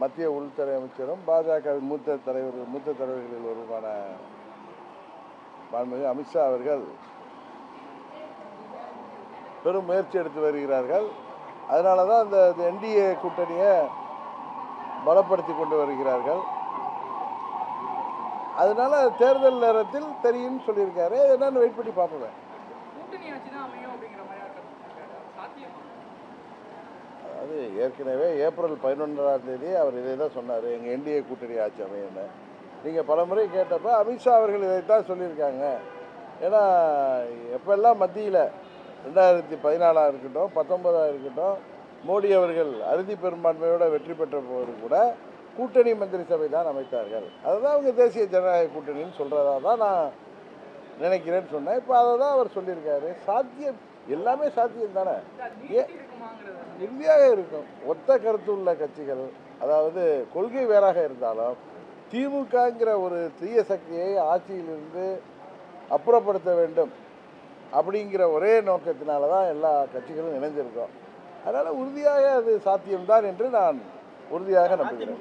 மத்திய உள்துறை அமைச்சரும் பாஜகவின் மூத்த தலைவர்களில் ஒருவரான மாண்புமிகு அமித்ஷா அவர்கள் பெரும் முயற்சி எடுத்து வருகிறார்கள். அதனால தான் இந்த என்டிஏ கூட்டணியை பலப்படுத்தி கொண்டு வருகிறார்கள். அதனால தேர்தல் நேரத்தில் தெரியும் சொல்லியிருக்காரு. என்னன்னு வெயிட் பண்ணி பார்ப்போம். அதாவது ஏற்கனவே ஏப்ரல் 11ஆம் தேதி அவர் இதை தான் சொன்னார், எங்கள் என்டிஏ கூட்டணி ஆட்சி அமையன்னு. நீங்கள் பல முறை கேட்டப்போ அமித்ஷா அவர்கள் இதைத்தான் சொல்லியிருக்காங்க. ஏன்னா எப்பெல்லாம் மத்தியில் 2014 இருக்கட்டும் 19 இருக்கட்டும் மோடி அவர்கள் அறுதி பெரும்பான்மையோட வெற்றி பெற்ற போது கூட கூட்டணி மந்திரி சபை தான் அமைத்தார்கள். அதுதான் அவங்க தேசிய ஜனநாயக கூட்டணின்னு சொல்கிறதா தான் நான் நினைக்கிறேன்னு சொன்னேன். இப்போ அதை தான் அவர் சொல்லியிருக்காரு. சாத்தியம் எல்லாமே சாத்தியம் தானே, உறுதியாக இருக்கும். ஒத்த கருத்து உள்ள கட்சிகள், அதாவது கொள்கை வேறாக இருந்தாலும் திமுகங்கிற ஒரு தீய சக்தியை ஆட்சியிலிருந்து அப்புறப்படுத்த வேண்டும் அப்படிங்கிற ஒரே நோக்கத்தினால தான் எல்லா கட்சிகளும் இணைஞ்சிருக்கோம். அதனால் உறுதியாக அது சாத்தியம்தான் என்று நான் உறுதியாக நம்புகிறேன்.